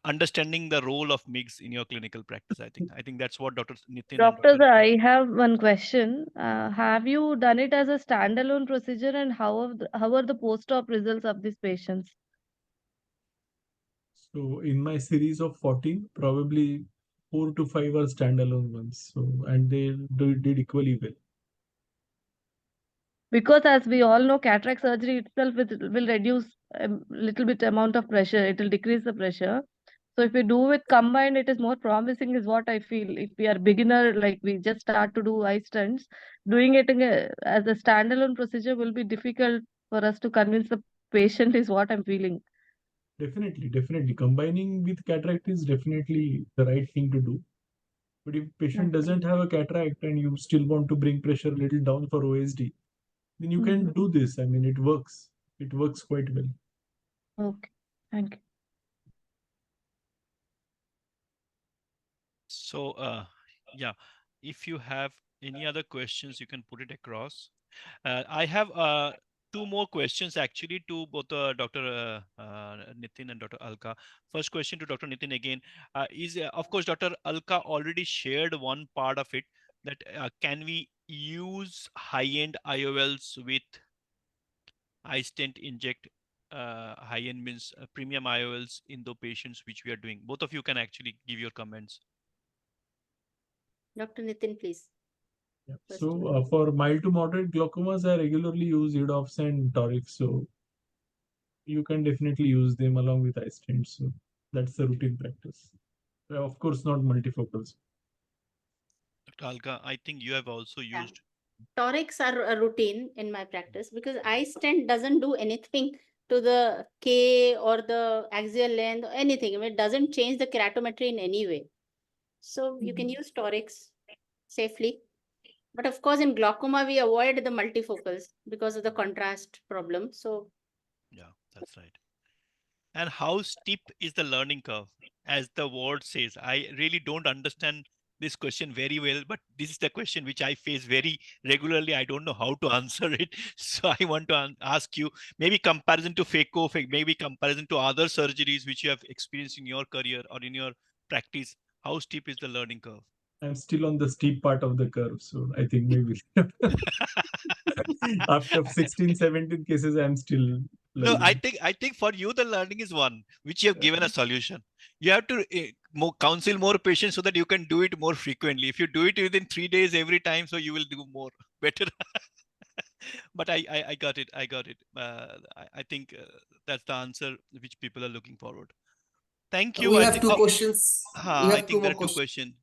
understanding the role of MIGS in your clinical practice. I think that's what Dr. Nitin and Doctors, Dr. I have one question. Have you done it as a standalone procedure, and how are the post-op results of these patients? So in my series of 14, probably 4 to 5 are standalone ones. So and they did equally well. Because as we all know, cataract surgery itself will reduce a little bit amount of pressure. It will decrease the pressure. So if we do it combined, it is more promising, is what I feel. If we are beginner, like we just start to do eye stunts, doing it as a standalone procedure will be difficult for us to convince the patient, is what I'm feeling. Definitely. Combining with cataract is definitely the right thing to do. But if patient Okay. doesn't have a cataract and you still want to bring pressure a little down for OSD, then you can do this. I mean, it works. It works quite well. Okay. Thank you. So, yeah, if you have any other questions, you can put it across. I have two more questions actually to both Dr. Nitin and Dr. Alka. First question to Dr. Nitin again is, of course, Dr. Alka already shared one part of it, that can we use high-end IOLs with iStent Inject high-end means premium IOLs in the patients which we are doing. Both of you can actually give your comments. Dr. Nitin, please. Yeah. First So one. for mild to moderate glaucomas, I regularly use EDOFs and torics. So you can definitely use them along with iStent. So that's the routine practice. Of course, not multifocals. Dr. Alka, I think you have also Yeah. used. Torics are a routine in my practice because iStent doesn't do anything to the K or the axial length or anything. I mean, it doesn't change the keratometry in any way. So you can use torics safely. But of course, in glaucoma, we avoid the multifocals because of the contrast problem. So Yeah, that's right. And how steep is the learning curve? As the word says, I really don't understand this question very well, but this is the question which I face very regularly. I don't know how to answer it. So I want to ask you, maybe comparison to phaco, maybe comparison to other surgeries which you have experienced in your career or in your practice, how steep is the learning curve? I'm still on the steep part of the curve, so I think maybe after 16, 17 cases, I'm still No, learning. I think for you the learning is one which you have given a solution. You have to counsel more patients so that you can do it more frequently. If you do it within 3 days every time, so you will do more better. But I got it. I got it. I think that's the answer which people are looking forward. Thank you. We I have think. two Oh, questions. We I have two think there more are two questions. questions.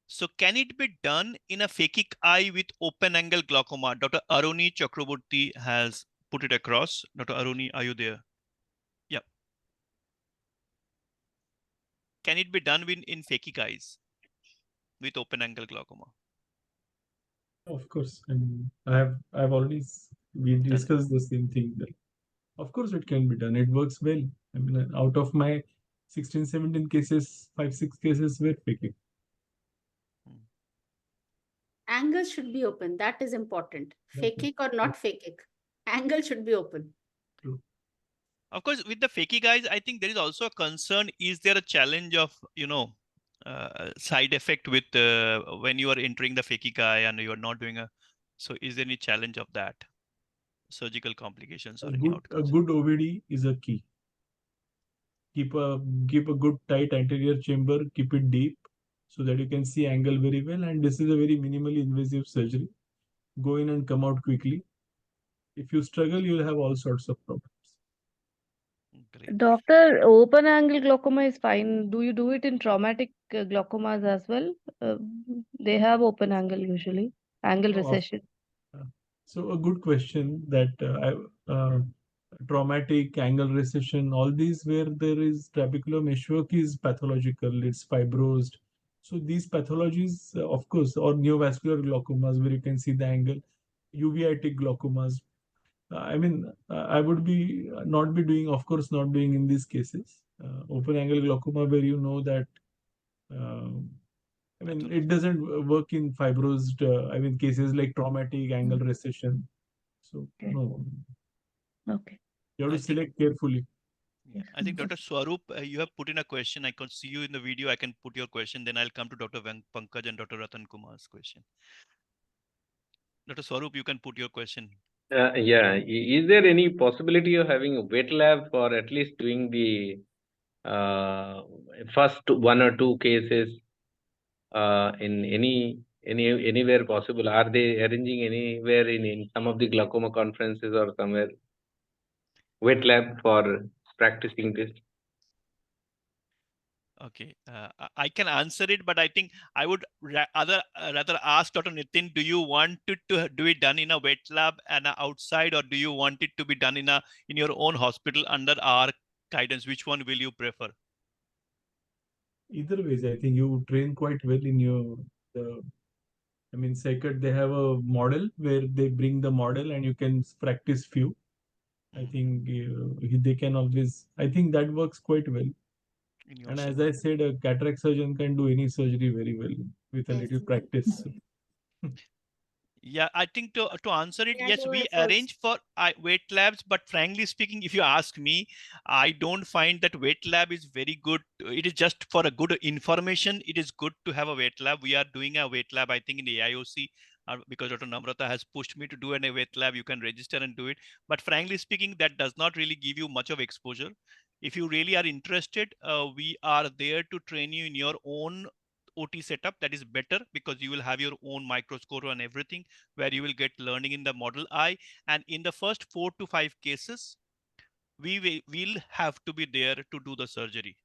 So can it be done in a phakic eye with open angle glaucoma? Dr. Aruni Chakraborty has put it across. Dr. Aruni, are you there? Yeah. Can it be done in phakic eyes with open angle glaucoma? Of course, and I've already we Done it. discussed the same thing. That of course it can be done. It works well. I mean, out of my 16, 17 cases, 5, 6 cases were faking. angles should be open. That is important. That's Phakic or not phakic, angle should be open. true. Of course, with the phakic eyes, I think there is also a concern. Is there a challenge of, side effect with when you are entering the phakic eye and you are not doing so is there any challenge of that? Surgical complications or any A outcomes? good OVD is a key. Keep a good tight anterior chamber, keep it deep so that you can see angle very well. And this is a very minimally invasive surgery. Go in and come out quickly. If you struggle, you'll have all sorts of problems. Great. Doctor, open angle glaucoma is fine. Do you do it in traumatic glaucomas as well? They have open angle usually, angle Oh, recession. so a good question that traumatic angle recession, all these where there is trabecular meshwork is pathological, it's fibrosed. So these pathologies, of course, or neovascular glaucomas where you can see the angle, uveitic glaucomas. I mean, I would be not be doing, of course, not doing in these cases. Open angle glaucoma where you know that. I mean, it doesn't work in fibrosed. I mean, cases like traumatic angle recession. So Okay. no, Okay. you have I to think, select carefully. yeah, I think Dr. Swaroop, you have put in a question. I can see you in the video. I can put your question. Then I'll come to Dr. Pankaj and Dr. Ratan Kumar's question. Dr. Swaroop, you can put your question. Yeah, is there any possibility of having a wet lab for at least doing the first one or two cases in anywhere possible? Are they arranging anywhere in some of the glaucoma conferences or somewhere wet lab for practicing this? Okay, I can answer it, but I think I would rather ask Dr. Nitin, do you want to do it done in a wet lab and outside, or do you want it to be done in your own hospital under our guidance? Which one will you prefer? Either ways, I think you train quite well in your. I mean, Sacred, they have a model where they bring the model and you can practice few. I think they can always. I think that works quite well. In your And as center? I said, a cataract surgeon can do any surgery very well with a Yes. little practice. Yeah, I think to answer it, Yeah, yes, do we it first. arrange for wet labs, but frankly speaking, if you ask me, I don't find that wet lab is very good. It is just for a good information. It is good to have a wet lab. We are doing a wet lab, I think, in the AIOC because Dr. Namrata has pushed me to do a wet lab. You can register and do it. But frankly speaking, that does not really give you much of exposure. If you really are interested, we are there to train you in your own OT setup. That is better because you will have your own microscope and everything, where you will get learning in the model eye. And in the first 4 to 5 cases, will have to be there to do the surgery.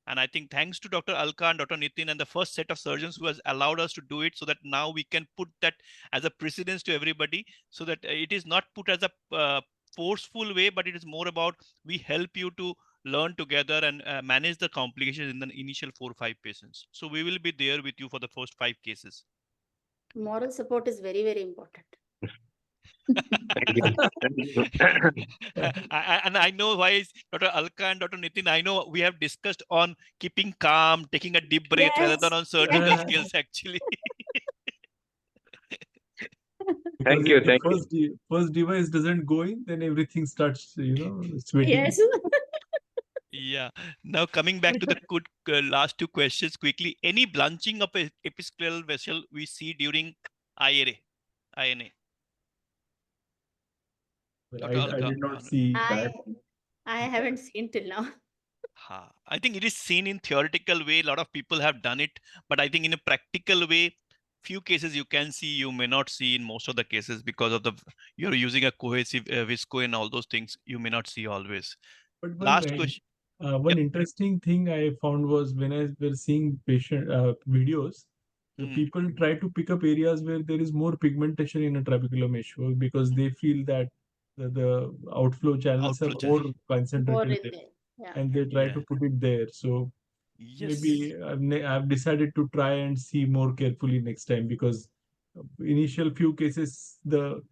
And I think thanks to Dr. Alka and Dr. Nitin and the first set of surgeons who has allowed us to do it, so that now we can put that as a precedence to everybody, so that it is not put as a forceful way, but it is more about we help you to learn together and manage the complications in the initial 4 or 5 patients. So we will be there with you for the first 5 cases. Moral support is very, very important. And I know why Dr. Alka and Dr. Nitin, I know we have discussed on keeping calm, taking a deep breath rather than on surgical skills actually. Because Thank if you. the Thank you. first device doesn't go in, then everything starts, sweating. Yes. Yeah. Now coming back to the good last 2 questions quickly. Any blanching of a episcleral vessel we see during INA? Well, Dr. I Alka. did not see that. I haven't seen till now. I think it is seen in theoretical way. A lot of people have done it, but I think in a practical way, few cases you can see, you may not see in most of the cases because of you're using a cohesive visco and all those things. You may not see always. But Last question. one Yep. interesting thing I found was when I were seeing patient videos, the people try to pick up areas where there is more pigmentation in a trabecular mesh because they feel that the outflow channels are more More concentrated in there, there. Yeah. and they try Yeah. to put it there. So Yes. maybe I've decided to try and see more carefully next time, because initial few cases the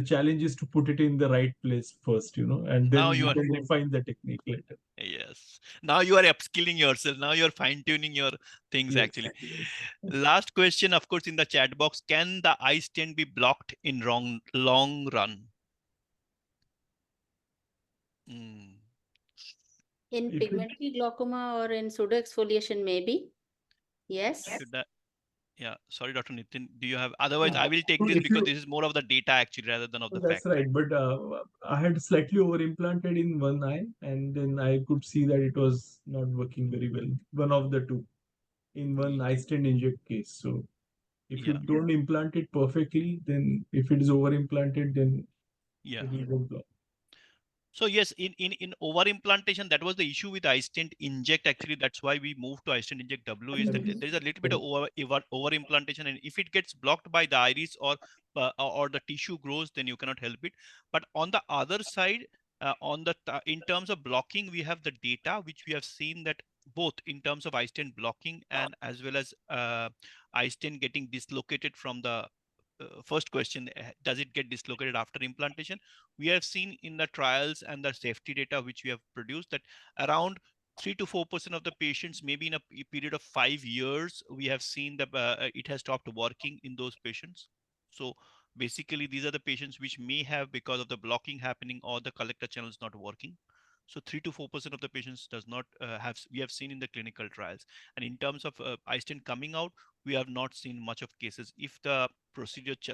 challenge is to put it in the right place first, and Now then you you are. can refine the technique later. Yes. Now you are upskilling yourself. Now you're fine tuning your things Yes, actually. yes. Last question, of course, in the chat box. Can the iStent be blocked in long run? In If it- pigmentary glaucoma or in pseudoexfoliation, maybe. Yes. Yeah. Sorry, Dr. Nitin. Do you have? Otherwise, I will take So this if because you, this is more of the data actually rather than of the that's fact. right, but I had slightly over implanted in one eye, and then I could see that it was not working very well. One of the two in one iStent inject case. So if you Yeah. don't implant it perfectly, then if it is over implanted, then Yeah. it will go block. So yes, in over implantation, that was the issue with iStent inject. Actually, that's why we moved to iStent inject W. Is that there is a little bit of over implantation, and if it gets blocked by the iris or the tissue grows, then you cannot help it. But on the other side, in terms of blocking, we have the data which we have seen that both in terms of iStent blocking and as well as iStent getting dislocated from the first question, does it get dislocated after implantation? We have seen in the trials and the safety data which we have produced that around 3 to 4% of the patients, maybe in a period of 5 years, we have seen that it has stopped working in those patients. So basically, these are the patients which may have, because of the blocking happening or the collector channels not working. So 3 to 4% of the patients does not we have seen in the clinical trials. And in terms of iStent coming out, we have not seen much of cases if the procedural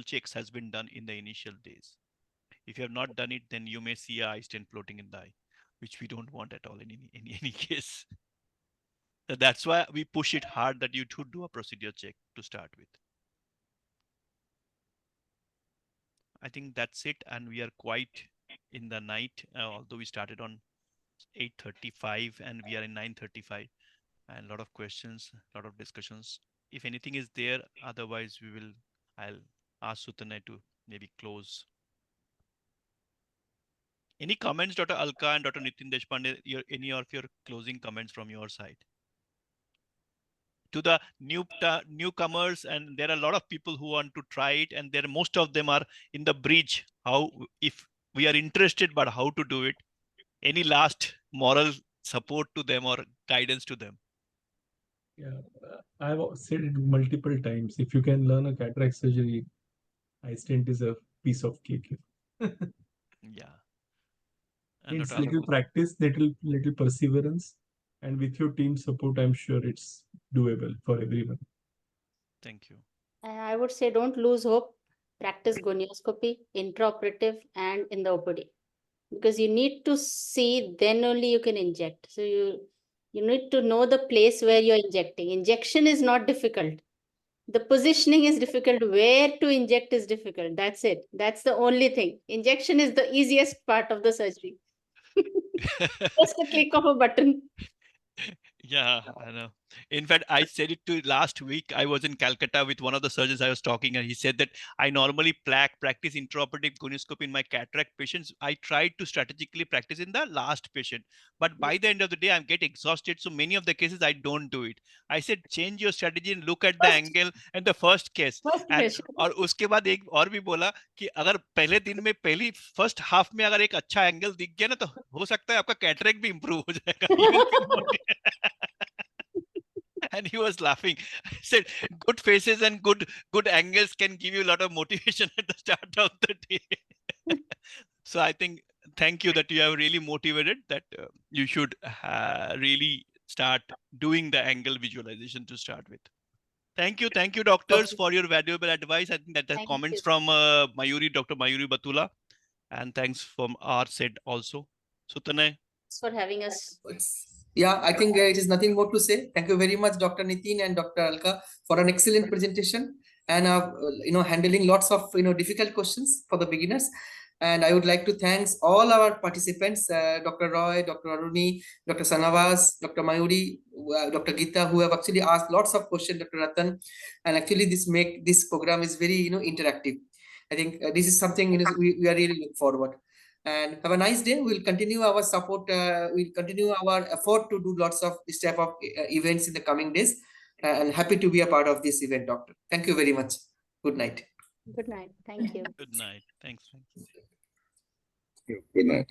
checks has been done in the initial days. If you have not done it, then you may see a iStent floating in the eye, which we don't want at all in any case. So that's why we push it hard that you should do a procedure check to start with. I think that's it, and we are quite in the night, although we started on 8:35 and we are in 9:35, and a lot of questions, a lot of discussions. If anything is there, otherwise I'll ask Sutanay to maybe close. Any comments, Dr. Alka and Dr. Nitin Deshpande, any of your closing comments from your side? To the newcomers, and there are a lot of people who want to try it, and most of them are in the bridge. If we are interested, but how to do it? Any last moral support to them or guidance to them? Yeah, I've said it multiple times. If you can learn a cataract surgery, iStent is a piece of cake. Yeah. And It's Dr. little practice, little perseverance, and with your team support, I'm sure it's doable for everyone. Thank you. I would say don't lose hope. Practice gonioscopy, intraoperative, and in the OPD, because you need to see, then only you can inject. So you need to know the place where you're injecting. Injection is not difficult, The positioning is difficult. Where to inject is difficult. That's it. That's the only thing. Injection is the easiest part of the surgery. Just a click of a button. Yeah, I know. In fact, I said it to last week. I was in Calcutta with one of the surgeons I was talking, and he said that I normally practice intraoperative gonioscopy in my cataract patients. I tried to strategically practice in the last patient, but by the end of the day, I get exhausted. So many of the cases I don't do it. I said change your strategy and look at the angle and the first case. First And patient. और उसके बाद एक और भी बोला कि अगर पहले दिन में पहली फर्स्ट हाफ में अगर एक अच्छा एंगल दिख गया ना तो हो सकता है आपका कैटरेक्ट भी इंप्रूव हो जाएगा. You will feel more. And he was laughing. I said, good faces and good angles can give you a lot of motivation at the start of the day. So I think, thank you that you have really motivated that you should really start doing the angle visualization to start with. Thank you, doctors, for your valuable advice. I think that the Thank comments you. from Dr. Mayuri Batula, and thanks from our side also. Sutanay. Thanks for having us. Yeah, I think it is nothing more to say. Thank you very much, Dr. Nitin and Dr. Alka, for an excellent presentation and handling lots of difficult questions for the beginners. And I would like to thank all our participants, Dr. Roy, Dr. Aruni, Dr. Sanavas, Dr. Mayuri, Dr. Geeta, who have actually asked lots of questions, Dr. Ratan, and actually this program is very interactive. I think this is something we are really looking forward. And have a nice day. We'll continue our support. We'll continue our effort to do lots of this type of events in the coming days. And happy to be a part of this event, Doctor. Thank you very much. Good night. Good night. Thank you. Good night. Thanks. Good night.